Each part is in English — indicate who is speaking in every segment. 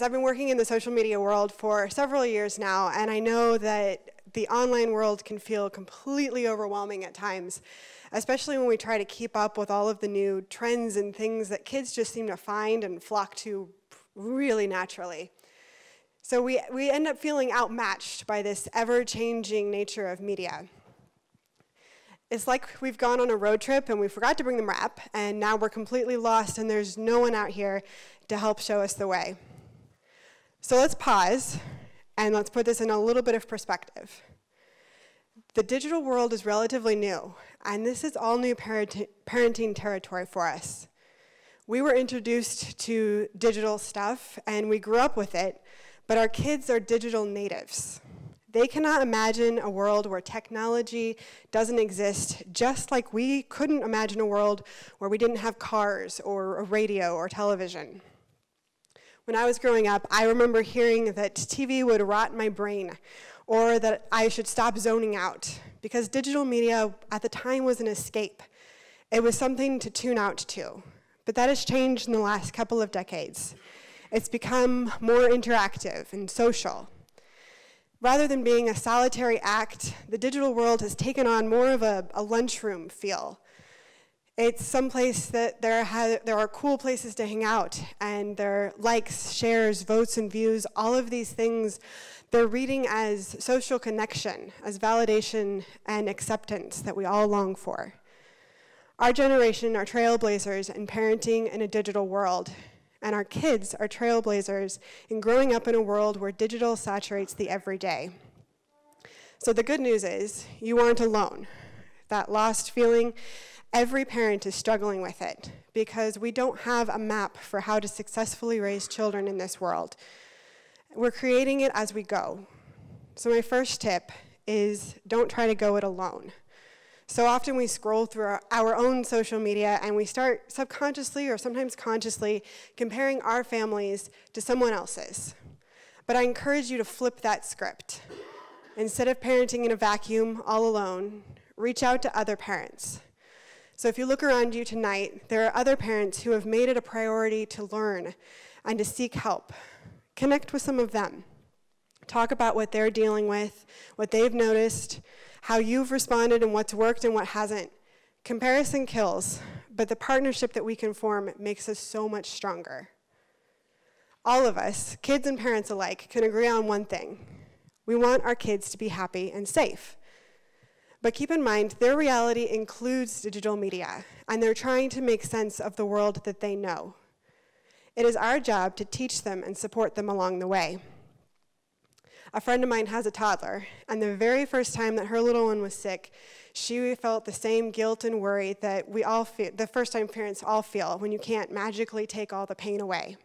Speaker 1: I've been working in the social media world for several years now, and I know that the online world can feel completely overwhelming at times, especially when we try to keep up with all of the new trends and things that kids just seem to find and flock to really naturally. So we end up feeling outmatched by this ever-changing nature of media. It's like we've gone on a road trip and we forgot to bring the map, and now we're completely lost and there's no one out here to help show us the way. So let's pause and let's put this in a little bit of perspective. The digital world is relatively new, and this is all new parenting territory for us. We were introduced to digital stuff and we grew up with it, but our kids are digital natives. They cannot imagine a world where technology doesn't exist, just like we couldn't imagine a world where we didn't have cars or a radio or television. When I was growing up, I remember hearing that TV would rot my brain, or that I should stop zoning out, because digital media at the time was an escape. It was something to tune out to. But that has changed in the last couple of decades. It's become more interactive and social. Rather than being a solitary act, the digital world has taken on more of a lunchroom feel. It's someplace that there are cool places to hang out, and there are likes, shares, votes, and views, all of these things they're reading as social connection, as validation and acceptance that we all long for. Our generation are trailblazers in parenting in a digital world, and our kids are trailblazers in growing up in a world where digital saturates the everyday. So the good news is, you aren't alone. That lost feeling, every parent is struggling with it, because we don't have a map for how to successfully raise children in this world. We're creating it as we go. So my first tip is, don't try to go it alone. So often we scroll through our own social media and we start subconsciously or sometimes consciously comparing our families to someone else's. But I encourage you to flip that script. Instead of parenting in a vacuum all alone, reach out to other parents. So if you look around you tonight, there are other parents who have made it a priority to learn and to seek help. Connect with some of them. Talk about what they're dealing with, what they've noticed, how you've responded and what's worked and what hasn't. Comparison kills, but the partnership that we can form makes us so much stronger. All of us, kids and parents alike, can agree on one thing. We want our kids to be happy and safe. But keep in mind, their reality includes digital media, and they're trying to make sense of the world that they know. It is our job to teach them and support them along the way. A friend of mine has a toddler, and the very first time that her little one was sick, she felt the same guilt and worry that we all feel, the first-time parents all feel when you can't magically take all the pain away.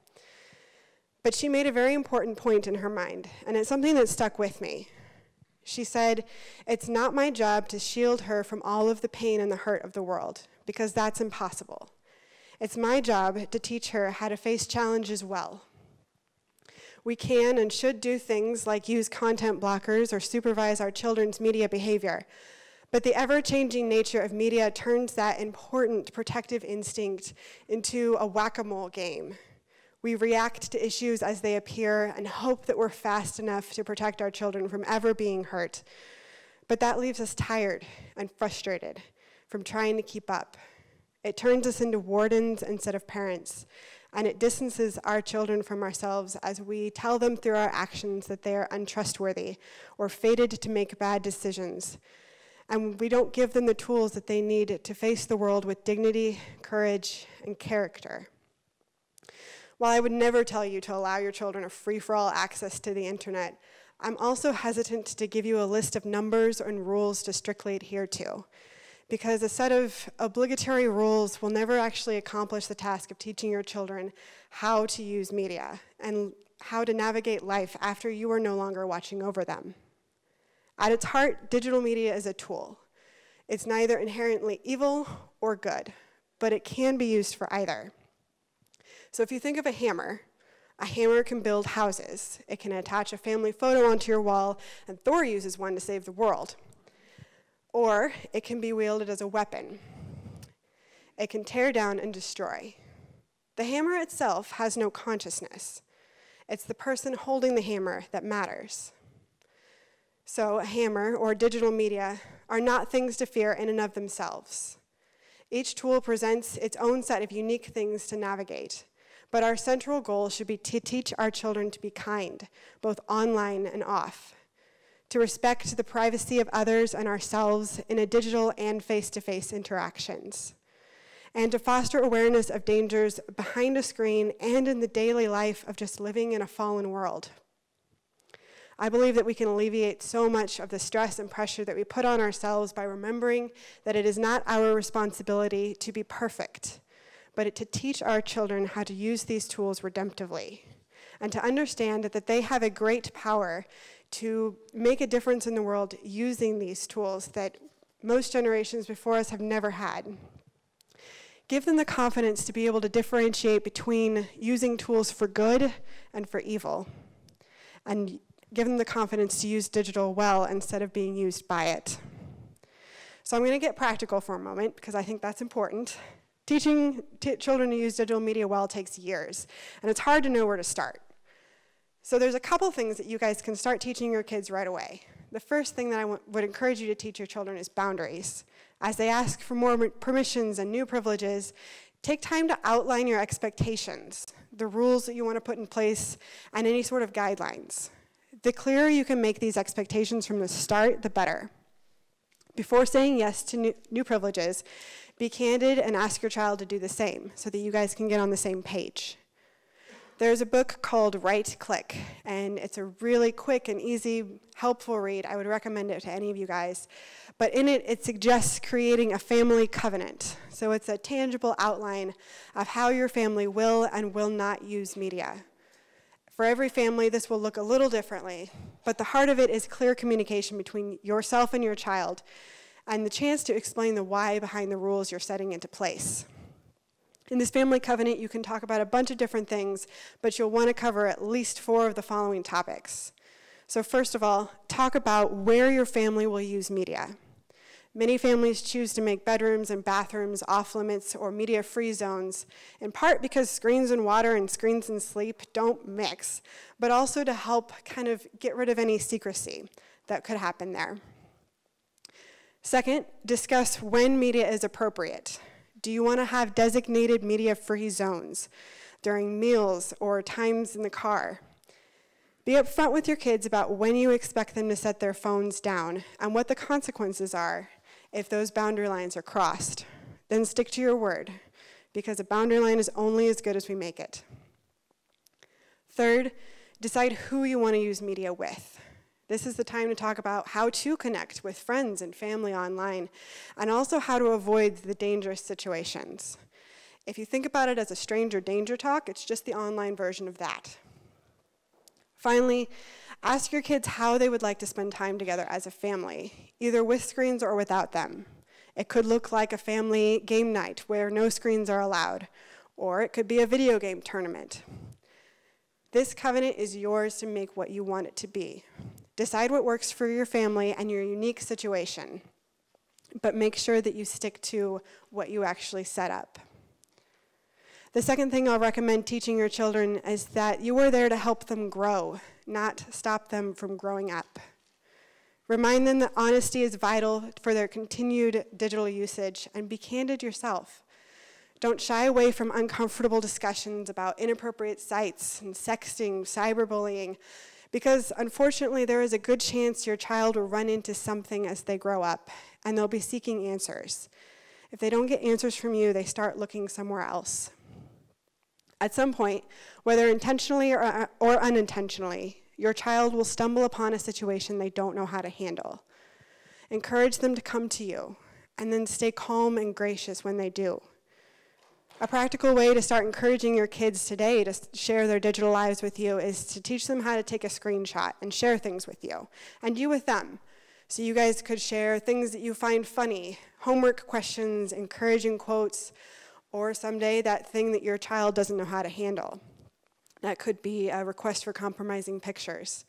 Speaker 1: But she made a very important point in her mind, and it's something that stuck with me. She said, "It's not my job to shield her from all of the pain and the hurt of the world, because that's impossible. It's my job to teach her how to face challenges well. We can and should do things like use content blockers or supervise our children's media behavior, but the ever-changing nature of media turns that important protective instinct into a whack-a-mole game. We react to issues as they appear and hope that we're fast enough to protect our children from ever being hurt. But that leaves us tired and frustrated from trying to keep up. It turns us into wardens instead of parents, and it distances our children from ourselves as we tell them through our actions that they are untrustworthy or fated to make bad decisions. And we don't give them the tools that they need to face the world with dignity, courage, and character. While I would never tell you to allow your children a free-for-all access to the internet, I'm also hesitant to give you a list of numbers and rules to strictly adhere to, because a set of obligatory rules will never actually accomplish the task of teaching your children how to use media and how to navigate life after you are no longer watching over them. At its heart, digital media is a tool. It's neither inherently evil or good, but it can be used for either. So if you think of a hammer can build houses. It can attach a family photo onto your wall, and Thor uses one to save the world. Or it can be wielded as a weapon. It can tear down and destroy. The hammer itself has no consciousness. It's the person holding the hammer that matters. So a hammer or digital media are not things to fear in and of themselves. Each tool presents its own set of unique things to navigate, but our central goal should be to teach our children to be kind, both online and off, to respect the privacy of others and ourselves in a digital and face-to-face interactions, and to foster awareness of dangers behind a screen and in the daily life of just living in a fallen world. I believe that we can alleviate so much of the stress and pressure that we put on ourselves by remembering that it is not our responsibility to be perfect, but to teach our children how to use these tools redemptively, and to understand that they have a great power to make a difference in the world using these tools that most generations before us have never had. Give them the confidence to be able to differentiate between using tools for good and for evil, and give them the confidence to use digital well instead of being used by it. So I'm going to get practical for a moment because I think that's important. Teaching children to use digital media well takes years, and it's hard to know where to start. So there's a couple things that you guys can start teaching your kids right away. The first thing that I would encourage you to teach your children is boundaries. As they ask for more permissions and new privileges, take time to outline your expectations, the rules that you want to put in place, and any sort of guidelines. The clearer you can make these expectations from the start, the better. Before saying yes to new privileges, be candid and ask your child to do the same so that you guys can get on the same page. There's a book called Right Click, and it's a really quick and easy, helpful read. I would recommend it to any of you guys. But in it, it suggests creating a family covenant. So it's a tangible outline of how your family will and will not use media. For every family, this will look a little differently, but the heart of it is clear communication between yourself and your child, and the chance to explain the why behind the rules you're setting into place. In this family covenant, you can talk about a bunch of different things, but you'll want to cover at least 4 of the following topics. So first of all, talk about where your family will use media. Many families choose to make bedrooms and bathrooms off-limits or media-free zones, in part because screens and water and screens and sleep don't mix, but also to help kind of get rid of any secrecy that could happen there. Second, discuss when media is appropriate. Do you want to have designated media-free zones during meals or times in the car? Be upfront with your kids about when you expect them to set their phones down and what the consequences are if those boundary lines are crossed. Then stick to your word, because a boundary line is only as good as we make it. Third, decide who you want to use media with. This is the time to talk about how to connect with friends and family online, and also how to avoid the dangerous situations. If you think about it as a stranger danger talk, it's just the online version of that. Finally, ask your kids how they would like to spend time together as a family, either with screens or without them. It could look like a family game night where no screens are allowed, or it could be a video game tournament. This covenant is yours to make what you want it to be. Decide what works for your family and your unique situation, but make sure that you stick to what you actually set up. The second thing I'll recommend teaching your children is that you are there to help them grow, not stop them from growing up. Remind them that honesty is vital for their continued digital usage, and be candid yourself. Don't shy away from uncomfortable discussions about inappropriate sites and sexting, cyberbullying, because unfortunately there is a good chance your child will run into something as they grow up, and they'll be seeking answers. If they don't get answers from you, they start looking somewhere else. At some point, whether intentionally or unintentionally, your child will stumble upon a situation they don't know how to handle. Encourage them to come to you, and then stay calm and gracious when they do. A practical way to start encouraging your kids today to share their digital lives with you is to teach them how to take a screenshot and share things with you, and you with them. So you guys could share things that you find funny, homework questions, encouraging quotes, or someday that thing that your child doesn't know how to handle. That could be a request for compromising pictures.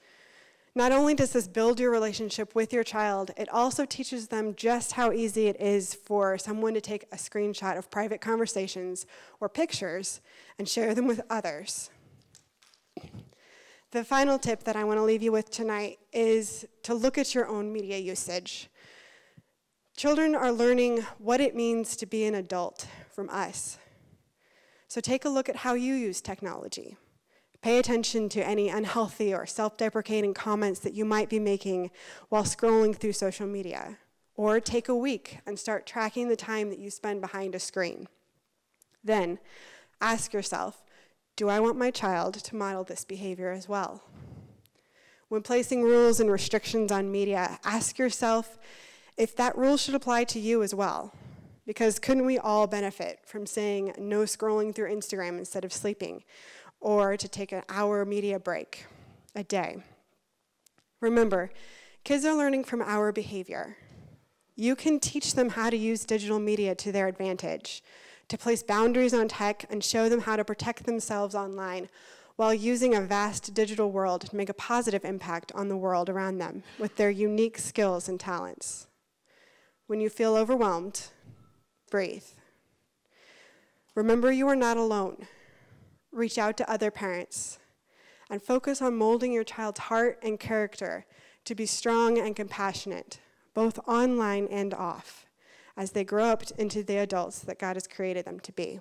Speaker 1: Not only does this build your relationship with your child, it also teaches them just how easy it is for someone to take a screenshot of private conversations or pictures and share them with others. The final tip that I want to leave you with tonight is to look at your own media usage. Children are learning what it means to be an adult from us. So take a look at how you use technology. Pay attention to any unhealthy or self-deprecating comments that you might be making while scrolling through social media. Or take a week and start tracking the time that you spend behind a screen. Then, ask yourself, do I want my child to model this behavior as well? When placing rules and restrictions on media, ask yourself if that rule should apply to you as well. Because couldn't we all benefit from saying no scrolling through Instagram instead of sleeping, or to take an hour media break a day? Remember, kids are learning from our behavior. You can teach them how to use digital media to their advantage, to place boundaries on tech and show them how to protect themselves online while using a vast digital world to make a positive impact on the world around them with their unique skills and talents. When you feel overwhelmed, breathe. Remember, you are not alone. Reach out to other parents and focus on molding your child's heart and character to be strong and compassionate, both online and off, as they grow up into the adults that God has created them to be.